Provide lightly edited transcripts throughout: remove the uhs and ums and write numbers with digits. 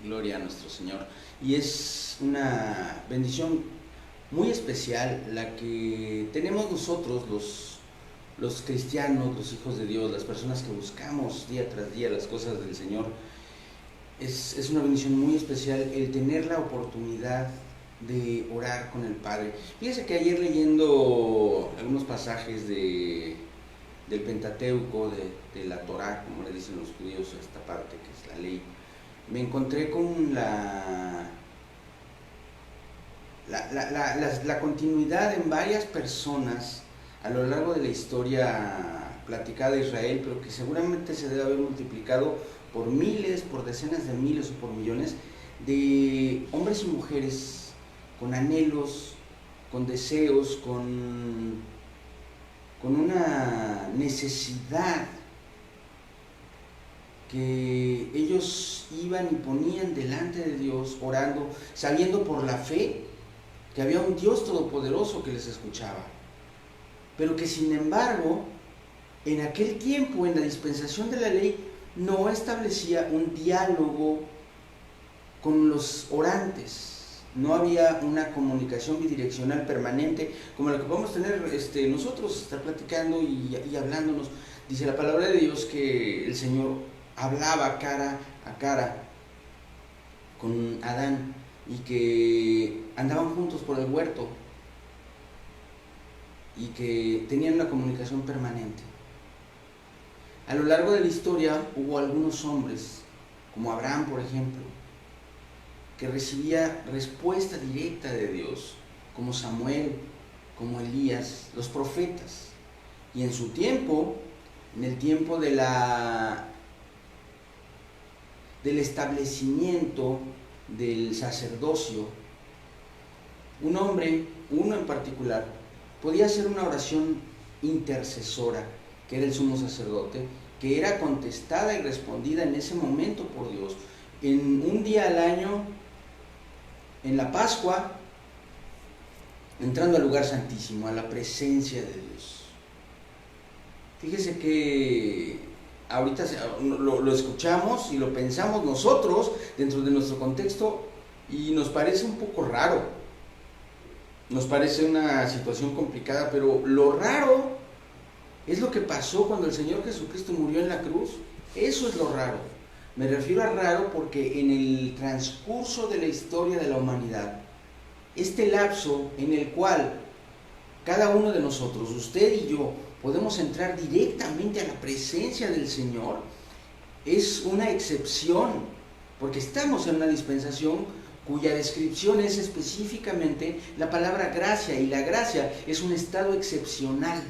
Gloria a nuestro Señor. Y es una bendición muy especial la que tenemos nosotros, los cristianos, los hijos de Dios, las personas que buscamos día tras día las cosas del Señor. Es una bendición muy especial el tener la oportunidad de orar con el Padre. Fíjense que ayer leyendo algunos pasajes del Pentateuco, de la Torá, como le dicen los judíos a esta parte que es la ley, me encontré con la continuidad en varias personas a lo largo de la historia platicada de Israel, pero que seguramente se debe haber multiplicado por miles, por decenas de miles o por millones de hombres y mujeres con anhelos, con deseos, con una necesidad que ellos iban y ponían delante de Dios orando, sabiendo por la fe que había un Dios todopoderoso que les escuchaba, pero que sin embargo en aquel tiempo, en la dispensación de la ley, no establecía un diálogo con los orantes. No había una comunicación bidireccional permanente como la que podemos tener nosotros, estar platicando y hablándonos. Dice la palabra de Dios que el Señor hablaba cara a cara con Adán y que andaban juntos por el huerto y que tenían una comunicación permanente. A lo largo de la historia hubo algunos hombres, como Abraham por ejemplo, que recibía respuesta directa de Dios, como Samuel, como Elías, los profetas. Y en su tiempo, en el tiempo del establecimiento del sacerdocio, un hombre, uno en particular, podía hacer una oración intercesora, que era el sumo sacerdote, que era contestada y respondida en ese momento por Dios. En un día al año, en la Pascua, entrando al lugar santísimo, a la presencia de Dios. Fíjese que ahorita lo escuchamos y lo pensamos nosotros dentro de nuestro contexto y nos parece un poco raro, nos parece una situación complicada, pero lo raro es lo que pasó cuando el Señor Jesucristo murió en la cruz. Eso es lo raro. Me refiero a raro porque en el transcurso de la historia de la humanidad, este lapso en el cual cada uno de nosotros, usted y yo, podemos entrar directamente a la presencia del Señor, es una excepción, porque estamos en una dispensación cuya descripción es específicamente la palabra gracia, y la gracia es un estado excepcional,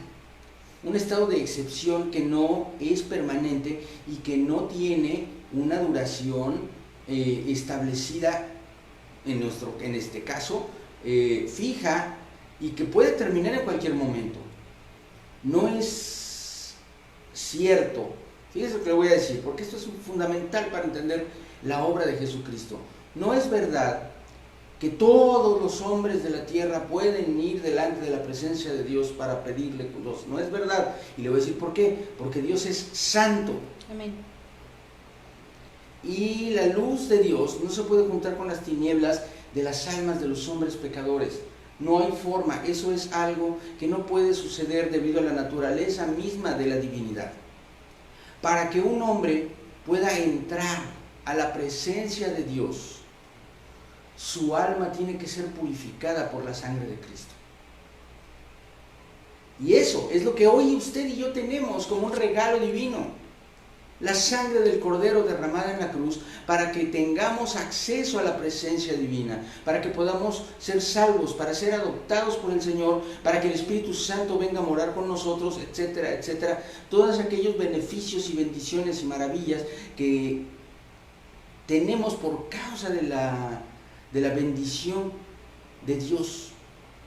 un estado de excepción que no es permanente y que no tiene una duración establecida, en este caso, fija, y que puede terminar en cualquier momento. No es cierto, fíjese lo que le voy a decir, porque esto es fundamental para entender la obra de Jesucristo. No es verdad que todos los hombres de la tierra pueden ir delante de la presencia de Dios para pedirle cosas. No es verdad. Y le voy a decir por qué. Porque Dios es santo. Amén. Y la luz de Dios no se puede juntar con las tinieblas de las almas de los hombres pecadores. No hay forma. Eso es algo que no puede suceder debido a la naturaleza misma de la divinidad. Para que un hombre pueda entrar a la presencia de Dios, su alma tiene que ser purificada por la sangre de Cristo. Y eso es lo que hoy usted y yo tenemos como un regalo divino. La sangre del Cordero derramada en la cruz para que tengamos acceso a la presencia divina, para que podamos ser salvos, para ser adoptados por el Señor, para que el Espíritu Santo venga a morar con nosotros, etcétera, etcétera. Todos aquellos beneficios y bendiciones y maravillas que tenemos por causa de la bendición de Dios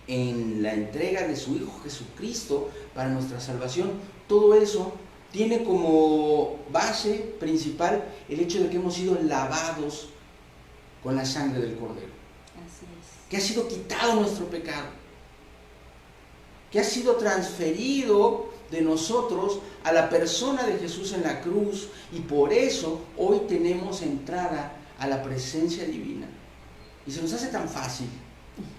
en la entrega de su Hijo Jesucristo para nuestra salvación. Todo eso tiene como base principal el hecho de que hemos sido lavados con la sangre del Cordero. Así es. Que ha sido quitado nuestro pecado, que ha sido transferido de nosotros a la persona de Jesús en la cruz, y por eso hoy tenemos entrada a la presencia divina. Y se nos hace tan fácil,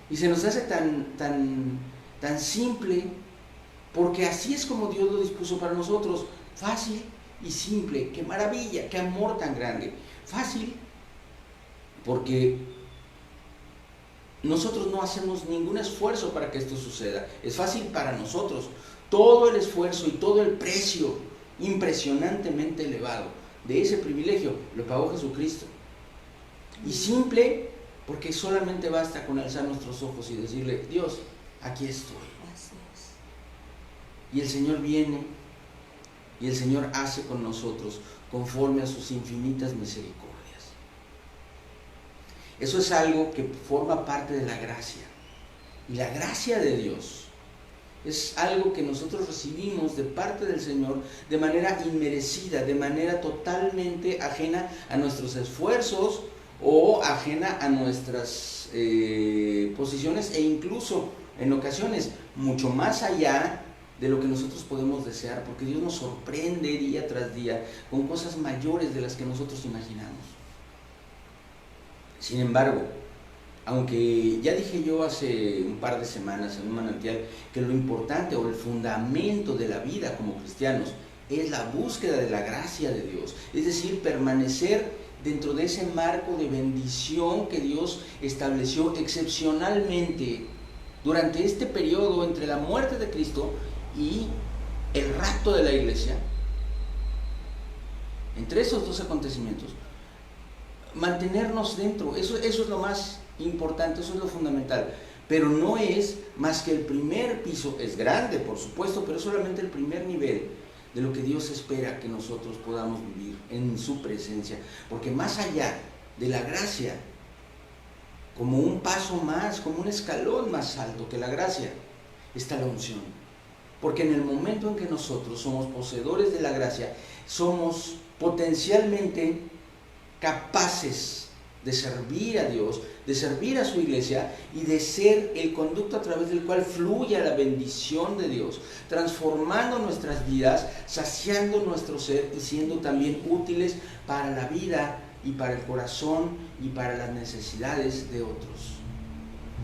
y se nos hace tan simple, porque así es como Dios lo dispuso para nosotros, fácil y simple. ¡Qué maravilla! ¡Qué amor tan grande! Fácil, porque nosotros no hacemos ningún esfuerzo para que esto suceda. Es fácil para nosotros. Todo el esfuerzo y todo el precio impresionantemente elevado de ese privilegio lo pagó Jesucristo. Y simple, porque solamente basta con alzar nuestros ojos y decirle: Dios, aquí estoy. Y el Señor viene y el Señor hace con nosotros conforme a sus infinitas misericordias. Eso es algo que forma parte de la gracia. Y la gracia de Dios es algo que nosotros recibimos de parte del Señor de manera inmerecida, de manera totalmente ajena a nuestros esfuerzos o ajena a nuestras posiciones, e incluso en ocasiones mucho más allá de lo que nosotros podemos desear, porque Dios nos sorprende día tras día con cosas mayores de las que nosotros imaginamos. Sin embargo, aunque ya dije yo hace un par de semanas en un manantial que lo importante o el fundamento de la vida como cristianos es la búsqueda de la gracia de Dios, es decir, permanecer dentro de ese marco de bendición que Dios estableció excepcionalmente durante este periodo entre la muerte de Cristo y el rapto de la iglesia. Entre esos dos acontecimientos, mantenernos dentro, eso es lo más importante, eso es lo fundamental, pero no es más que el primer piso. Es grande, por supuesto, pero es solamente el primer nivel de lo que Dios espera que nosotros podamos vivir en su presencia, porque más allá de la gracia, como un paso más, como un escalón más alto que la gracia, está la unción. Porque en el momento en que nosotros somos poseedores de la gracia, somos potencialmente capaces de servir a Dios, de servir a su iglesia y de ser el conducto a través del cual fluya la bendición de Dios, transformando nuestras vidas, saciando nuestro ser y siendo también útiles para la vida y para el corazón y para las necesidades de otros.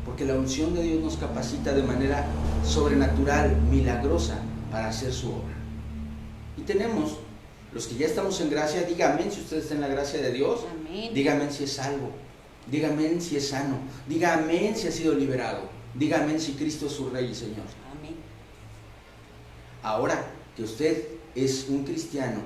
Porque la unción de Dios nos capacita de manera sobrenatural, milagrosa, para hacer su obra. Y tenemos, los que ya estamos en gracia, dígame si usted está en la gracia de Dios. Amén. Dígame si es salvo, dígame si es sano, dígame si ha sido liberado, dígame si Cristo es su Rey y Señor. Amén. Ahora que usted es un cristiano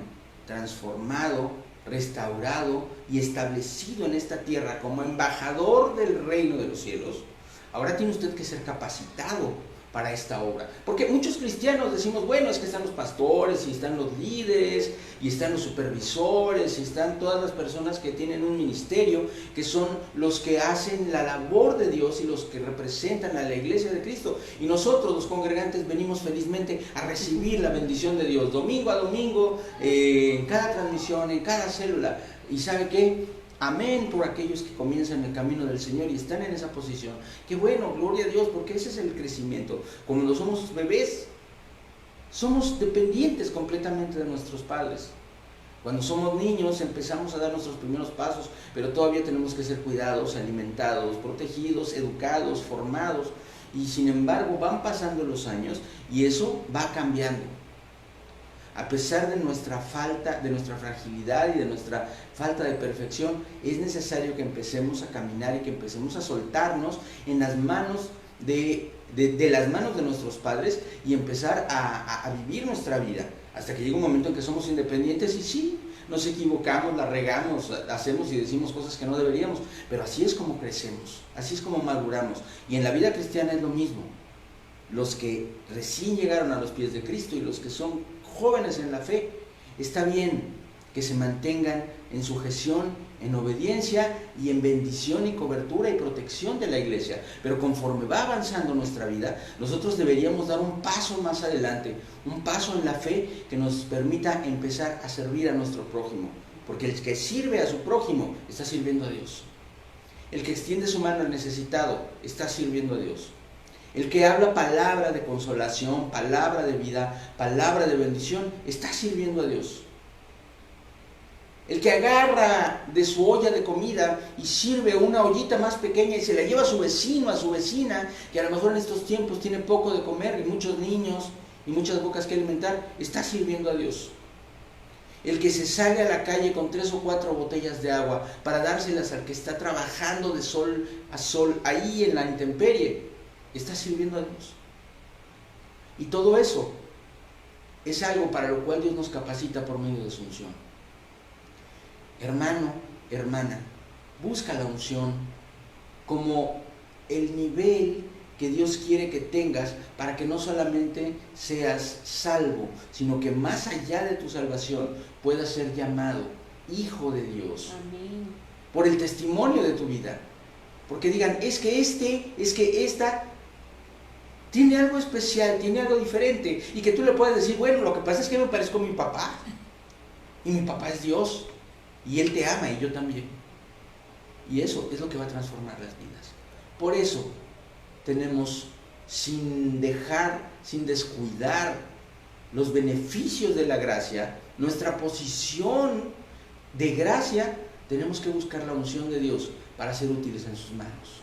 transformado, restaurado y establecido en esta tierra como embajador del reino de los cielos, ahora tiene usted que ser capacitado para esta obra. Porque muchos cristianos decimos, bueno, es que están los pastores y están los líderes y están los supervisores y están todas las personas que tienen un ministerio, que son los que hacen la labor de Dios y los que representan a la iglesia de Cristo. Y nosotros, los congregantes, venimos felizmente a recibir la bendición de Dios domingo a domingo, en cada transmisión, en cada célula. ¿Y sabe qué? Amén por aquellos que comienzan el camino del Señor y están en esa posición. Qué bueno, gloria a Dios, porque ese es el crecimiento. Cuando somos bebés, somos dependientes completamente de nuestros padres. Cuando somos niños empezamos a dar nuestros primeros pasos, pero todavía tenemos que ser cuidados, alimentados, protegidos, educados, formados. Y sin embargo van pasando los años y eso va cambiando. A pesar de nuestra falta, de nuestra fragilidad y de nuestra falta de perfección, es necesario que empecemos a caminar y que empecemos a soltarnos en las manos de las manos de nuestros padres y empezar a vivir nuestra vida, hasta que llega un momento en que somos independientes y sí, nos equivocamos, la regamos, hacemos y decimos cosas que no deberíamos, pero así es como crecemos, así es como maduramos. Y en la vida cristiana es lo mismo. Los que recién llegaron a los pies de Cristo y los que son jóvenes en la fe, está bien que se mantengan en sujeción, en obediencia y en bendición y cobertura y protección de la iglesia, pero conforme va avanzando nuestra vida, nosotros deberíamos dar un paso más adelante, un paso en la fe que nos permita empezar a servir a nuestro prójimo, porque el que sirve a su prójimo está sirviendo a Dios. El que extiende su mano al necesitado está sirviendo a Dios. El que habla palabra de consolación, palabra de vida, palabra de bendición, está sirviendo a Dios. El que agarra de su olla de comida y sirve una ollita más pequeña y se la lleva a su vecino, a su vecina, que a lo mejor en estos tiempos tiene poco de comer y muchos niños y muchas bocas que alimentar, está sirviendo a Dios. El que se sale a la calle con 3 o 4 botellas de agua para dárselas al que está trabajando de sol a sol ahí en la intemperie, está sirviendo a Dios. Y todo eso es algo para lo cual Dios nos capacita por medio de su unción. Hermano, hermana, busca la unción como el nivel que Dios quiere que tengas para que no solamente seas salvo, sino que más allá de tu salvación puedas ser llamado hijo de Dios. Amén. Por el testimonio de tu vida. Porque digan, es que esta tiene algo especial, tiene algo diferente, y que tú le puedas decir, bueno, lo que pasa es que me parezco a mi papá, y mi papá es Dios, y Él te ama, y yo también. Y eso es lo que va a transformar las vidas. Por eso tenemos, sin descuidar los beneficios de la gracia, nuestra posición de gracia, tenemos que buscar la unción de Dios para ser útiles en sus manos,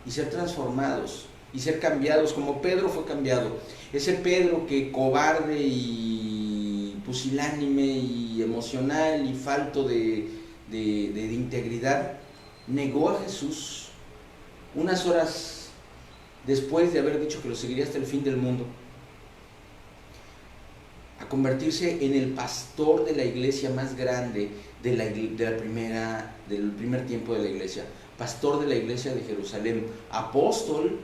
y ser transformados, y ser cambiados como Pedro fue cambiado. Ese Pedro que cobarde y pusilánime y emocional y falto de integridad, negó a Jesús unas horas después de haber dicho que lo seguiría hasta el fin del mundo, a convertirse en el pastor de la iglesia más grande del primer tiempo de la iglesia, pastor de la iglesia de Jerusalén, apóstol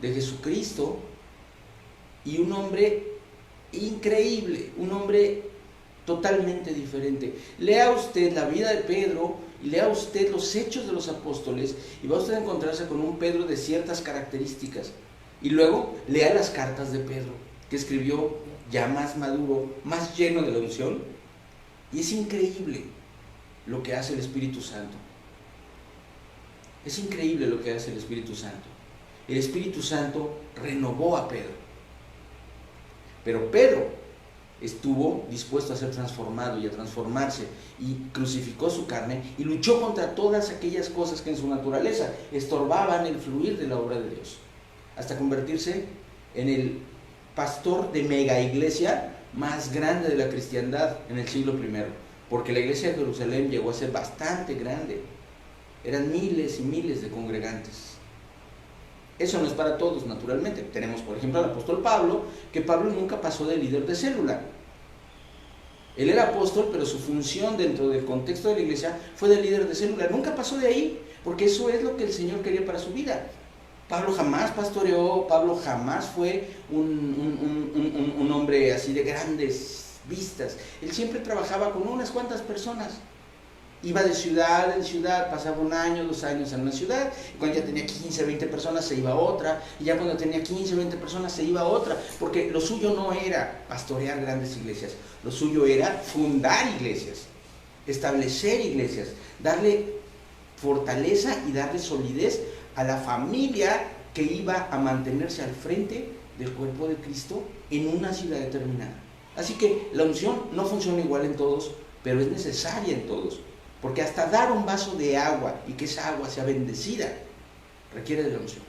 de Jesucristo, y un hombre increíble, un hombre totalmente diferente. Lea usted la vida de Pedro y lea usted los hechos de los apóstoles y va usted a encontrarse con un Pedro de ciertas características. Y luego lea las cartas de Pedro, que escribió ya más maduro, más lleno de la unción, y es increíble lo que hace el Espíritu Santo. Es increíble lo que hace el Espíritu Santo. El Espíritu Santo renovó a Pedro, pero Pedro estuvo dispuesto a ser transformado y a transformarse, y crucificó su carne y luchó contra todas aquellas cosas que en su naturaleza estorbaban el fluir de la obra de Dios, hasta convertirse en el pastor de mega iglesia más grande de la cristiandad en el siglo I, porque la iglesia de Jerusalén llegó a ser bastante grande, eran miles y miles de congregantes. Eso no es para todos, naturalmente. Tenemos, por ejemplo, al apóstol Pablo, que Pablo nunca pasó de líder de célula. Él era apóstol, pero su función dentro del contexto de la iglesia fue de líder de célula. Nunca pasó de ahí, porque eso es lo que el Señor quería para su vida. Pablo jamás pastoreó, Pablo jamás fue un hombre así de grandes vistas. Él siempre trabajaba con unas cuantas personas. Iba de ciudad en ciudad, pasaba 1 año, 2 años en una ciudad, y cuando ya tenía 15, 20 personas se iba a otra, y ya cuando tenía 15, 20 personas se iba a otra, porque lo suyo no era pastorear grandes iglesias, lo suyo era fundar iglesias, establecer iglesias, darle fortaleza y darle solidez a la familia que iba a mantenerse al frente del cuerpo de Cristo en una ciudad determinada. Así que la unción no funciona igual en todos, pero es necesaria en todos. Porque hasta dar un vaso de agua y que esa agua sea bendecida requiere de la unción.